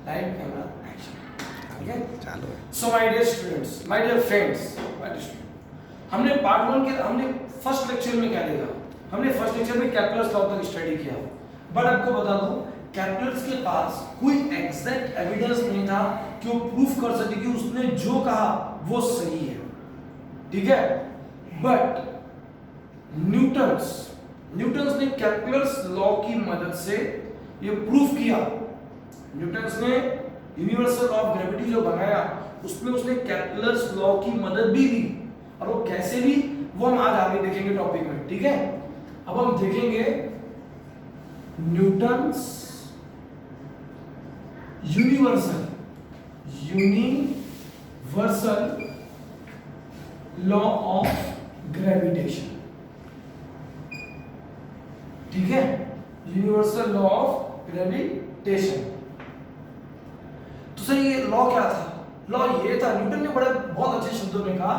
Light camera action. ठीक है, चालू है। So my dear students, my dear friends, हमने पार्ट 1 के हमने फर्स्ट लेक्चर में क्या देखा? हमने फर्स्ट लेक्चर में कैप्लर्स लॉ तक स्टडी किया, बट आपको बता दूं कैप्लर्स के पास कोई एग्जैक्ट एविडेंस नहीं था कि वो प्रूफ कर सके कि उसने जो कहा वो सही है। ठीक है, बट न्यूटन्स ने कैप्लर्स लॉ की मदद से ये प्रूफ किया। न्यूटन्स ने यूनिवर्सल लॉ ऑफ ग्रेविटी जो बनाया उसमें उसने कैप्लर्स लॉ की मदद भी ली, और वो कैसे ली वो हम आज आगे देखेंगे टॉपिक में। ठीक है, अब हम देखेंगे Newton's universal law of gravitation. ठीक है, यूनिवर्सल लॉ ऑफ ग्रेविटेशन। तो सर ये लॉ क्या था? लॉ ये था, न्यूटन ने बड़े बहुत अच्छे शब्दों में कहा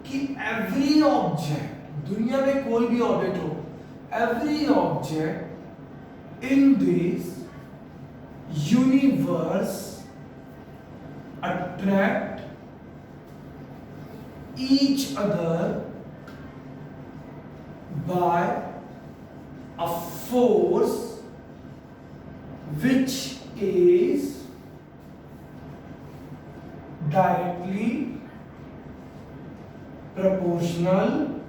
कि एवरी ऑब्जेक्ट, दुनिया में कोई भी ऑब्जेक्ट हो, every object in this universe attract each other by a force which is directly proportional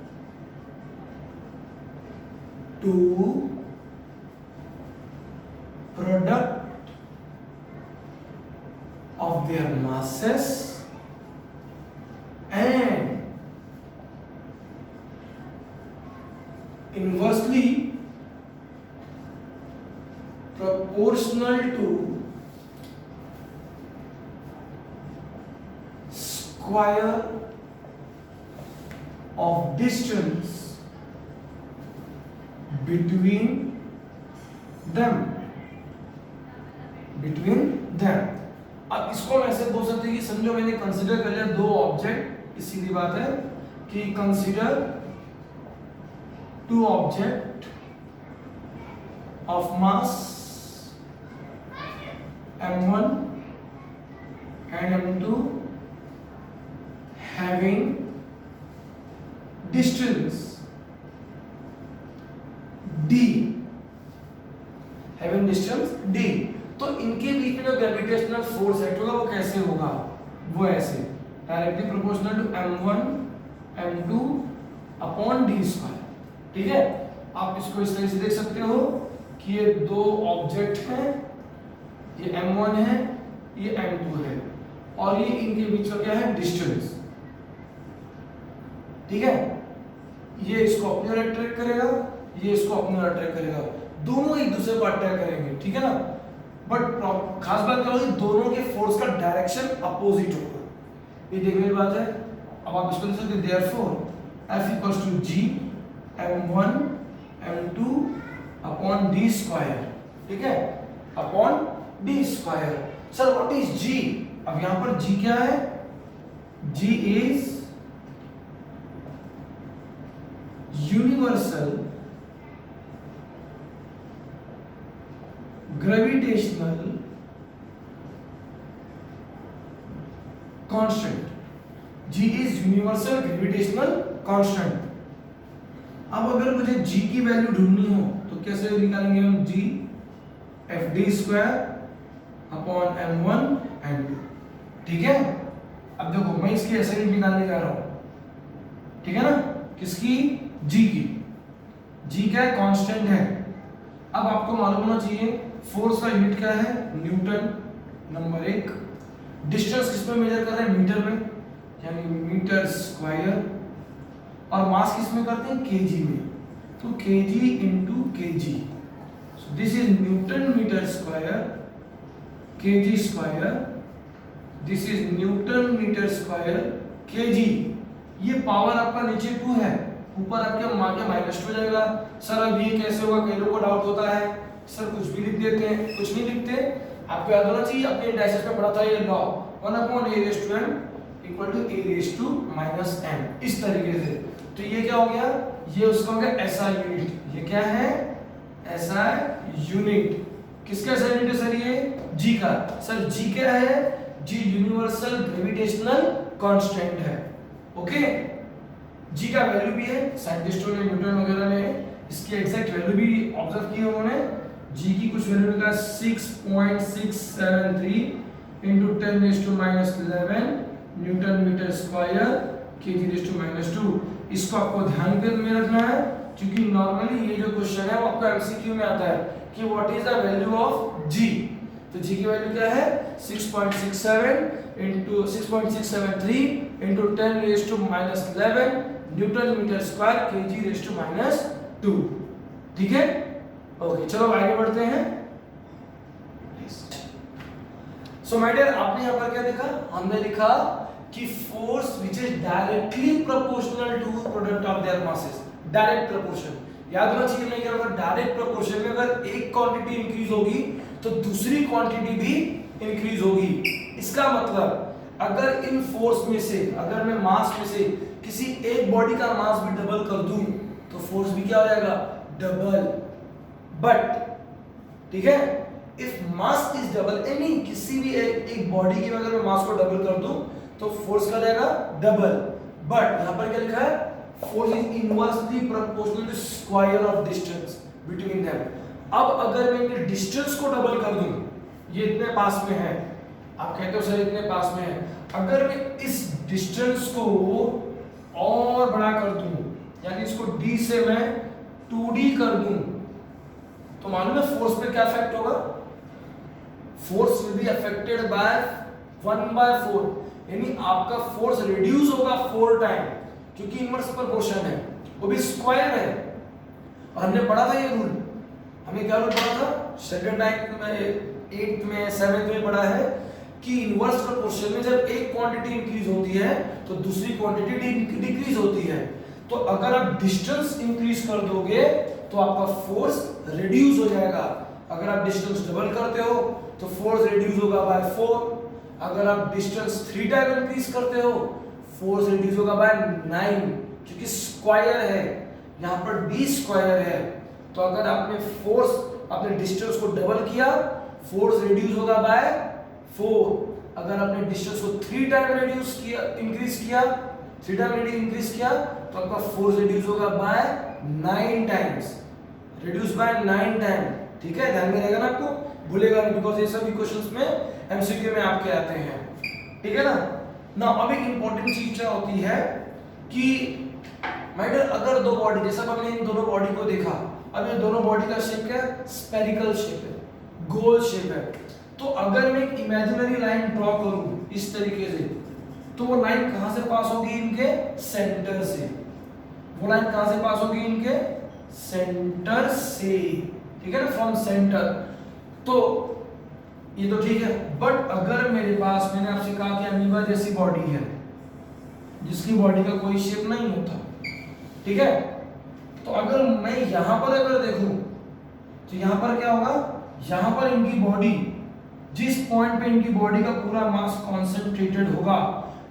to product of their masses and inversely proportional to square of distance between them। अब इसको हम ऐसे बोल सकते हैं कि समझो मैंने कंसीडर कर लिया दो ऑब्जेक्ट, सीधी बात है कि consider two object of mass m1 and m2 having distance d, d। तो इनके बीच में जो ग्रेविटेशनल फोर्स एक्ट होगा वो कैसे होगा? वो ऐसे directly proportional to m1 m2 upon d square. ठीक है, आप इसको इस तरह से देख सकते हो कि ये दो ऑब्जेक्ट हैं, ये m1 है, ये m2 है, और ये इनके बीच का क्या है? डिस्टेंस। ठीक है, ये इसको अपनी ओर अट्रैक्ट करेगा, ये इसको अपनी ओर अट्रैक्ट करेगा, दोनों एक दूसरे को अट्रैक्ट करेंगे। ठीक है ना, बट खास बात क्या होगी, दोनों के फोर्स का डायरेक्शन अपोजिट होगा। ये देखने की बात है। अब आप इसको लिख सकते हैं therefore F equals to G m1 m2 upon d square. ठीक है, upon d square. Sir what is G? अब यहां पर G क्या है? G इज universal gravitational constant। G is universal gravitational constant। अब अगर मुझे G की वैल्यू ढूंढनी हो तो कैसे निकालेंगे हम? G f d square upon m1 m2। ठीक है, अब देखो मैं इसकी ऐसे ही निकालने जा रहा हूं। ठीक है ना, किसकी? G की। G क्या है? कांस्टेंट है। अब आपको मालूम होना चाहिए फोर्स का यूनिट क्या है? Newton number 1। डिस्टेंस किस में मेजर कर रहे हैं? मीटर में, यानी मीटर स्क्वायर। और मास किस में करते हैं? केजी में, तो kg into kg. So this is newton metre square kg square, this is newton metre square kg. ये पावर आपका नीचे 2 है, ऊपर आपके आगे -2 हो जाएगा। सर अब ये कैसे होगा? कई लोगों को डाउट होता है, सर कुछ भी लिख देते हैं, कुछ नहीं लिखते। आपको याद होना चाहिए, अपने इंडाइसेस में पढ़ा था ये law 1/a⁻m equal to a⁻−m, इस तरीके से। तो ये क्या हो गया? ये उसका हो गया SI यूनिट। ये क्या है? SI यूनिट किसका SI यूनिट है सर ये? G का। सर G क्या है? G यूनिवर्सल ग्रेविटेशनल कांस्टेंट है। ओके, G का वैल्यू भी है, साइंटिस्टों ने, न्यूटन वगैरह ने इसकी एग्जैक्ट वैल्यू भी ऑब्जर्व की है उन्होंने। G की कुछ वैल्यू निकाला 6.673 into 10⁻⁻11 Newton metre square kg⁻²। इसको आपको ध्यान में रखना है, क्योंकि नॉर्मली ये जो क्वेश्चन है वो आपका एमसीक्यू में आता है कि what is the value of G। तो G की वैल्यू क्या है? 6.67 into 6.673 into 10⁻11 newton metre square kg⁻²। ठीक है, ओके, चलो आगे बढ़ते हैं। सो माय डियर, आपने यहाँ पर क्या देखा? हमने लिखा कि force which is directly proportional to product of their masses. Direct proportion याद होना चाहिए, नहीं क्या होगा? डायरेक्ट प्रोपोर्शन में अगर एक क्वांटिटी इंक्रीज होगी तो दूसरी क्वांटिटी भी इंक्रीज होगी। इसका मतलब अगर इन फोर्स में से, अगर मैं मास में से किसी एक बॉडी का मास भी डबल कर दूं तो फोर्स भी क्या हो जाएगा? डबल। बट ठीक है, if mass is double, any किसी भी एक बॉडी की अगर मैं मास को डबल कर दूं तो फोर्स का जाएगा डबल। बट यहां पर क्या लिखा है? Force is inversely proportional to square of distance between them. अब अगर मैं इनके डिस्टेंस को डबल कर दूं, ये इतने पास में है, आप कहते हो सर इतने पास में है, अगर मैं इस डिस्टेंस को और बड़ा कर दूं, यानी इसको d से मैं 2d कर दूं, तो मालूम है फोर्स पे क्या इफेक्ट होगा? Force will be affected by 1/4, यानी आपका फोर्स रिड्यूस होगा 4 टाइम, क्योंकि इनवर्स प्रोपोर्शन है, वो भी स्क्वायर है। और हमने पढ़ा था ये रूल, हमें क्या रूल पढ़ा था? स्टैंडर्ड 9 में, 8 में, 7 में पढ़ा है कि इनवर्स प्रोपोर्शन में जब एक क्वांटिटी इंक्रीज होती है तो दूसरी क्वांटिटी डिक्रीज होती है। तो अगर आप डिस्टेंस इंक्रीज कर दोगे तो आपका फोर्स रिड्यूस हो जाएगा। अगर आप डिस्टेंस डबल करते हो तो फोर्स रिड्यूस होगा बाय 4। अगर आप डिस्टेंस 3 टाइम इंक्रीज करते हो फोर्स रिड्यूस होगा बाय 9, क्योंकि स्क्वायर है, यहाँ पर d स्क्वायर है। तो अगर आपने फोर्स, अपने डिस्टेंस को डबल किया, फोर्स रिड्यूस होगा बाय 4। अगर आपने डिस्टेंस को 3 टाइम रिड्यूस किया, इंक्रीज किया, 3 टाइम इंक्रीज किया, तो आपका फोर्स रिड्यूस होगा by 9 times, reduce by 9 time. ठीक है, ध्यान में रहेगा ना आपको, भूलेगा नहीं, बिकॉज़ ये सभी क्वेश्चंस में एमसीक्यू में आपके आते हैं। ठीक है ना। ना अब एक इंपॉर्टेंट चीज क्या होती है कि माय डियर, अगर दो बॉडी, जैसा हमने इन दोनों बॉडी को देखा, अब ये दोनों बॉडी का शेप क्या है? स्फेरिकल शेप है, गोल शेप है। तो अगर मैं एक इमेजिनरी लाइन ड्रॉ करूं इस तरीके से, तो वो लाइन कहां से पास होगी? इनके सेंटर से। वो लाइन कहां से पास होगी? इनके सेंटर से। ठीक है ना, फ्रॉम सेंटर। तो ये तो ठीक है, बट अगर मेरे पास, मैंने आपसे कहा कि अमीबा जैसी बॉडी है जिसकी बॉडी का कोई शेप नहीं होता, ठीक है, तो अगर मैं यहां पर अगर देखूं तो यहां पर क्या होगा? यहां पर इनकी बॉडी, जिस पॉइंट पे इनकी बॉडी का पूरा मास कॉन्सेंट्रेटेड होगा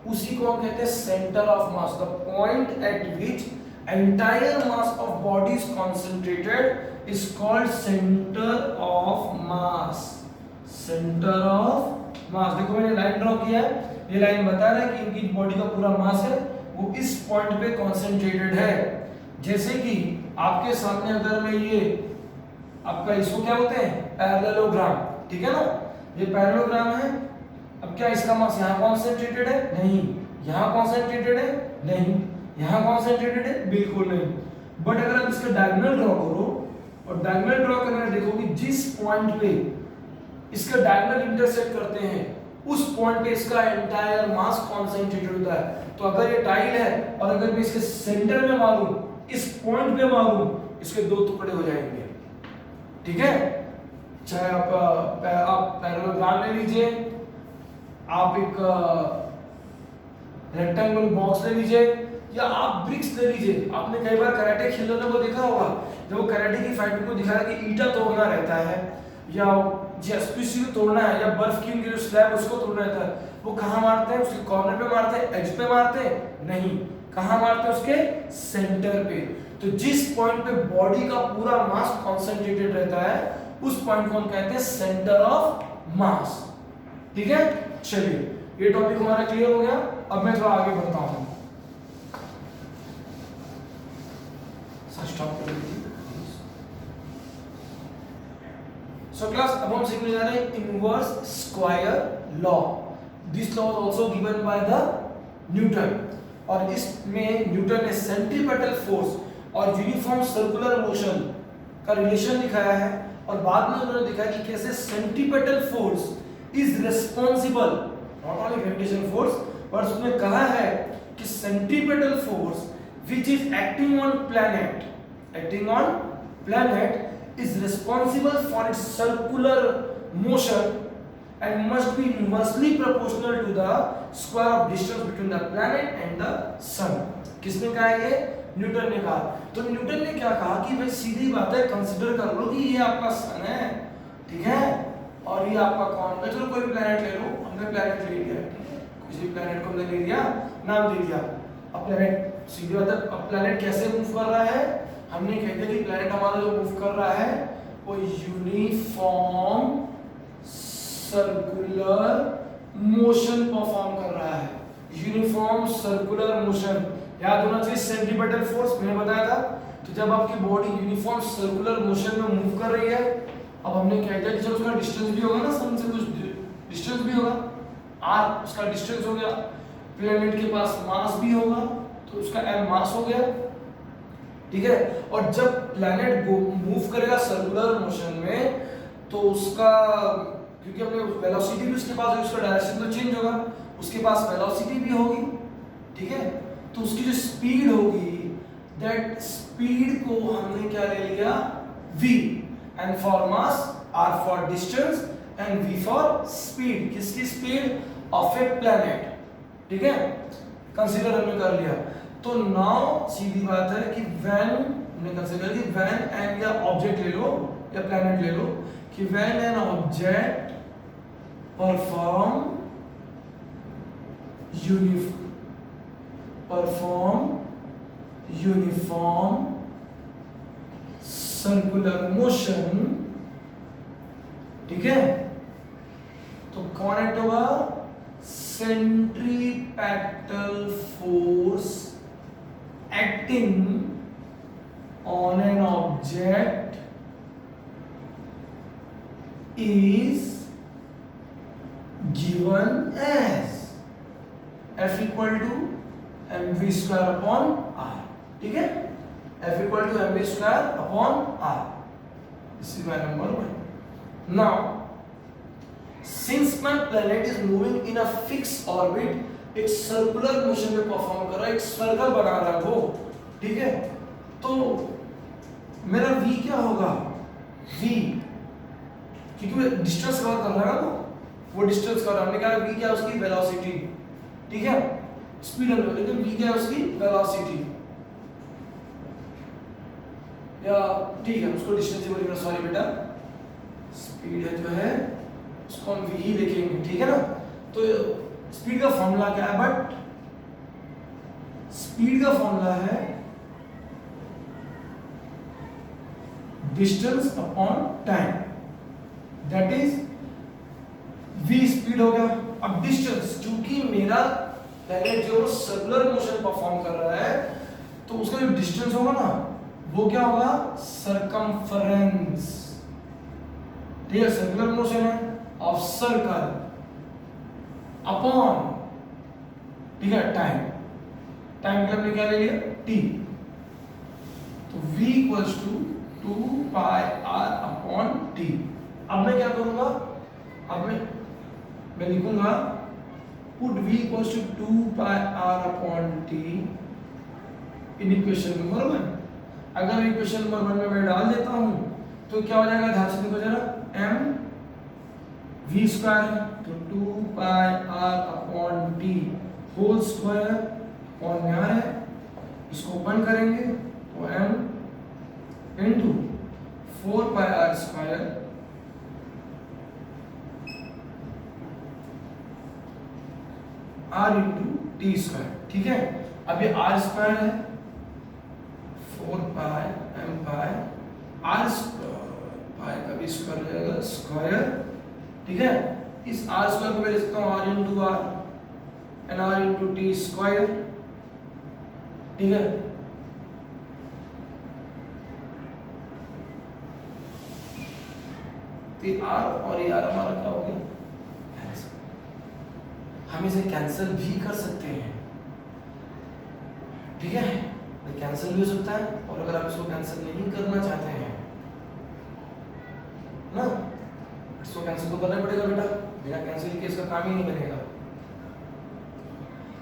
उसी को हम कहते हैं centre of mass. The point eight which entire mass of body is concentrated is called centre of mass. Centre of mass. देखो मैंने लाइन ड्रॉ किया है, ये लाइन बता रहा है कि इनकी बॉडी का पूरा मास है वो इस पॉइंट पे कॉन्सेंट्रेटेड है। जैसे कि आपके सामने अगर मैं ये आपका, इसको क्या बोलते हैं? पैरेललोग्राम। ठीक है ना, ये पैरेललोग्राम है। अब क्या इसका मास यहाँ कॉन्सेंट्रेटेड है? नहीं। यहाँ कॉन्सेंट्रेटेड है? नहीं। यहाँ कॉन्सेंट्रेटेड है? बिल्कुल नहीं। बट अगर आप इसका डायगोनल ड्रॉ करो और डायगोनल ड्रॉ करने देखो कि जिस पॉइंट पे इसका डायगोनल इंटरसेक्ट करते हैं उस पॉइंट पे इसका एंटायर मास कॉन्सेंट्रेटेड होता है। तो अगर ये टाइल है और अगर मैं इसके सेंटर में मारूं, इस पॉइंट पे मारूं, इसके दो टुकड़े हो जाएंगे। ठीक है, चाहे आप पैरेललोग्राम ले लीजिए, आप एक रेक्टेंगुलर बॉक्स ले लीजिए, या आप ब्रिक्स ले लीजिए। आपने कई बार कराटे खेलने को देखा होगा, जब वो कराटे की फाइट को दिखाया कि ईंटा तोड़ना रहता है या जेएसपीसी को तोड़ना है या बर्फ की जो स्लैब उसको तोड़ना रहता है, वो कहाँ मारते हैं? उसके कॉर्नर पे मारते हैं, एज पे मारते हैं? नहीं। कहाँ मारते हैं? उसके सेंटर पे। तो जिस पॉइंट पे बॉडी का पूरा मास कॉन्सेंट्रेटेड रहता है उस पॉइंट को हम कहते हैं सेंटर ऑफ मास। ठीक है, चलिए ये टॉपिक हमारा क्लियर हो गया। अब मैं थोड़ा आगे बढ़ता हूं। स्टॉप कर लीजिए। सो क्लास, अब हम सीखने जा रहे हैं inverse square law. This law was also given by the Newton, और इसमें न्यूटन ने सेंट्रीपेटल फोर्स और यूनिफॉर्म सर्कुलर मोशन का रिलेशन दिखाया है, और बाद में उन्होंने दिखाया कि कैसे centripetal force is responsible not only gravitational force, पर उसने कहा है कि centripetal force which is acting on planet is responsible for its circular motion and must be inversely proportional to the square of distance between the planet and the sun। किसने कहा ये? Newton ने कहा। तो न्यूटन ने क्या कहा कि भाई सीधी बात है, कंसीडर कर लो कि ये आपका सन है, ठीक है, और ये आपका कौन है, चलो कोई भी प्लेनेट ले लो, हमने प्लेनेट ले लिया, ठीक है, किसी प्लेनेट को हमने ले लिया, नाम दे दिया। अब प्लेनेट, सीधी बात है, अब प्लेनेट कैसे मूव कर रहा है? हमने कहते हैं कि प्लेनेट हमारा जो मूव कर रहा है वो यूनिफॉर्म सर्कुलर मोशन परफॉर्म कर रहा है। यूनिफॉर्म सर्कुलर मोशन याद होना चाहिए, सेंट्रीपेटल फोर्स मैंने बताया था। तो जब आपकी बॉडी यूनिफॉर्म सर्कुलर मोशन में मूव कर रही है, अब हमने क्या किया कि जब उसका डिस्टेंस भी होगा ना, सन से कुछ डिस्टेंस भी होगा, आर उसका डिस्टेंस हो गया, प्लेनेट के पास मास भी होगा तो उसका m मास हो गया, ठीक है। और जब प्लेनेट मूव करेगा सर्कुलर मोशन में तो उसका, क्योंकि अपने वेलोसिटी भी उसके पास है, उसका डायरेक्शन तो चेंज होगा, उसके पास वेलोसिटी भी होगी, ठीक है, तो उसकी जो स्पीड होगी, दैट स्पीड को हमने क्या ले लिया? v, and for mass, r for distance and v for speed. किसकी स्पीड? ऑफ ए प्लेनेट, ठीक है, कंसीडर हमने कर लिया। तो नाउ सीधी बात है कि व्हेन हमने कंसीडर कि व्हेन एंड या ऑब्जेक्ट ले लो या प्लेनेट ले लो, कि when an object perform uniform circular motion, ठीक है, तो कौन एक्ट होगा? centripetal force acting on an object is given as F equal to mv square upon r, ठीक है, F equal to mv square upon r। This is my number 1. Now since my planet is moving in a fixed orbit, एक circular motion में perform कर रहा है, एक circle बना रहा है वो, ठीक है, तो मेरा v क्या होगा? v, क्योंकि वो डिस्टेंस कवर कर रहा है ना, वो डिस्टेंस कवर, हमने कहा v क्या है? उसकी वेलोसिटी, ठीक है, स्पीड हम लेकिन v क्या है? उसकी वेलोसिटी, या ठीक है, उसको डिस्टेंस ही बोलेंगे, सॉरी बेटा, स्पीड है जो है उसको हम v ही लिखेंगे, ठीक है ना। तो स्पीड का फॉर्मूला क्या है? बट स्पीड का फॉर्मूला है distance upon time, that is v speed हो गया। अब डिस्टेंस, चूंकि मेरा प्लेनेट जो सर्कुलर मोशन परफॉर्म कर रहा है, तो उसका जो डिस्टेंस होगा ना वो क्या होगा? सरकमफरेंस, ठीक है, सर्कुलर मोशन है ऑफ सर्कल अपॉन, ठीक है, टाइम, टाइम के हमने क्या ले लिया? t। तो v equals to 2 pi r upon t। अब मैं क्या करूंगा? अब मैं लिखूंगा put v equals to 2 pi r upon t in equation number 1। अगर इक्वेशन नंबर 1 में मैं डाल देता हूं तो क्या हो जाएगा? ध्यान से देखो जरा, m v स्क्वायर, तो 2 pi r upon t whole square, और यहाँ है, इसको ओपन करेंगे तो m into 4 pi r square r into t square, ठीक है। अब ये r स्क्वायर है, 4 pi m pi r square, पाई का भी टी स्क्वायर हो जाएगा स्क्वायर, ठीक है। इस आर स्क्वायर को मैं लिख सकता हूँ r into r and r into t square, ठीक है। तो आर और ये आर हमारा क्या हो गया, कैंसिल। हम इसे कैंसिल भी कर सकते हैं, ठीक है, कैंसिल भी हो सकता है। और अगर आप इसको कैंसिल नहीं करना चाहते हैं ना, इसको कैंसिल तो करना पड़ेगा बेटा, बिना कैंसिल के इसका काम ही नहीं बनेगा।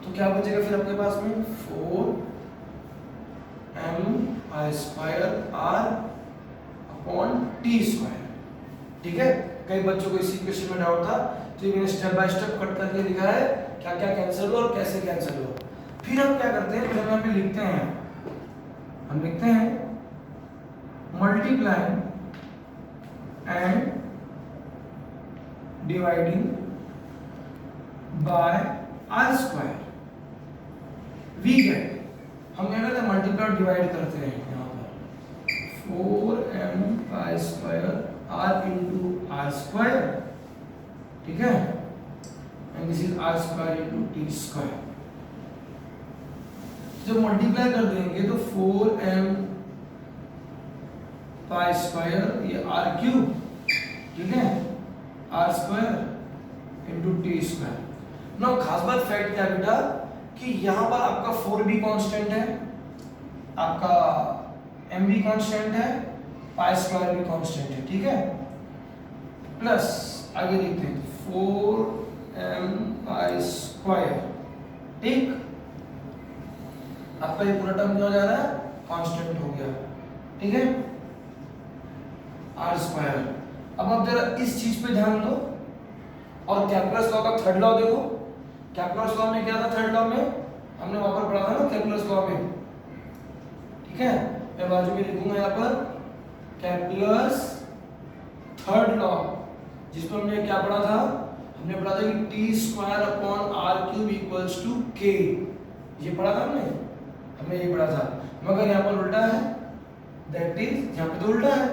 तो क्या बचेगा फिर अपने पास में 4m² r upon T square, ठीक है। कई बच्चों को इसी क्वेश्चन में डाउट था, तो मैंने स्टेप बाय स्टेप कट करके दिखा है क्या क्या कैंसिल हो और कैसे कैंसिल हो। फिर हम क्या करते हैं, फिर हम यहाँ पे लिखते हैं, हम लिखते हैं multiplying and dividing by r square we get, हम क्या करते हैं मल्टीप्लाई और डिवाइड करते हैं यहाँ पर 4m² r into are square, ठीक है, and this is r square into t square. जब मल्टीप्लाई कर देंगे तो 4m² ये r³ ठीक है, r square into t square. ना खास बात फैक्ट क्या बेटा कि यहाँ पर आपका 4 भी कांस्टेंट है, आपका m भी कांस्टेंट है, पाई स्क्वायर भी कांस्टेंट है, ठीक है। प्लस आगे देखते हैं 4m², ठीक, आपका ये पूरा टर्म क्या हो जा रहा है, कांस्टेंट हो गया, ठीक है, आर स्क्वायर। अब आप जरा इस चीज पे ध्यान दो और कैलकुलस लॉ का थर्ड लॉ देखो। कैलकुलस लॉ में क्या था, थर्ड लॉ में हमने वहां पर पढ़ा था ना कैलकुलस लॉ में, ठीक है। मैं बाजू में लिखूंगा यहाँ पर कैलकुलस थर्ड लॉ, जिस पर हमने क्या पढ़ा था, हमने पढ़ा था कि t² upon r³ equals to k, ये पढ़ा था हमने ये पढ़ा था। मगर यहाँ पर उल्टा है, दैट इज यहाँ पे तो उल्टा है,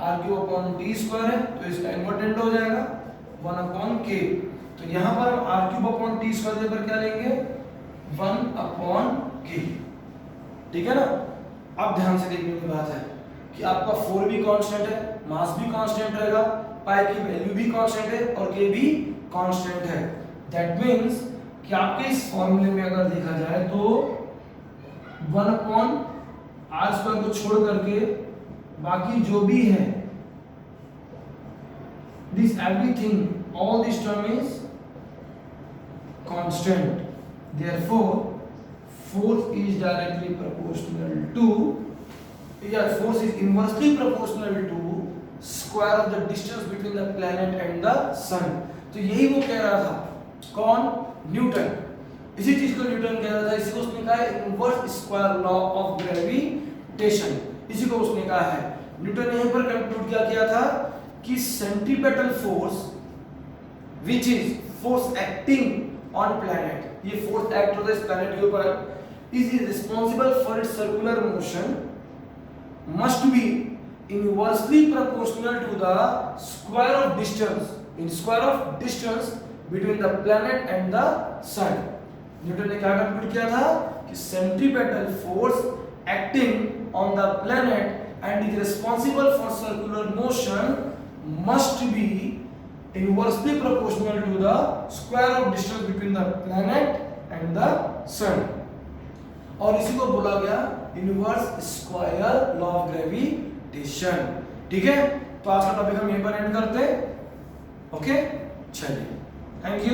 r³ अपॉन t² है तो इसका इन्वर्टेंट हो जाएगा 1 अपॉन k। तो यहाँ पर हम r³ अपॉन t² के पर क्या लेंगे 1 अपॉन k, ठीक है ना। अब ध्यान से देखने की बात है कि आपका 4 भी कांस्टेंट है, मास भी कांस्टेंट रहेगा, पाई की वैल्यू भी कांस्टेंट है और k भी कांस्टेंट है। दैट मींस कि आपके इस फॉर्मूले में अगर देखा जाए तो 1 अपॉन r² को छोड़ करके बाकी जो भी है, this everything, all this term is constant. Therefore, force is directly proportional to, force is inversely proportional to square of the distance between the planet and the sun. तो यही वो कह रहा था, कौन, न्यूटन। इसी चीज को न्यूटन कह रहा था, इसी को उसने कहा है inverse square law of gravitation, इसी को उसने कहा है। न्यूटन ने यहीं पर कंक्लूड क्या किया था कि centripetal force which is force acting on planet, ये फोर्स एक्ट होता है इस प्लैनेट के ऊपर, is responsible for its circular motion must be inversely proportional to the square of distance, in square of distance between the planet and the sun. Newton ने क्या conclude किया था कि centripetal force acting on the planet and is responsible for circular motion must be inversely proportional to the square of distance between the planet and the sun, और इसी को बोला गया inverse square law of gravitation, ठीक है। तो आज का टॉपिक हम यहीं पर एंड करते हैं, ओके, चलिए, थैंक यू।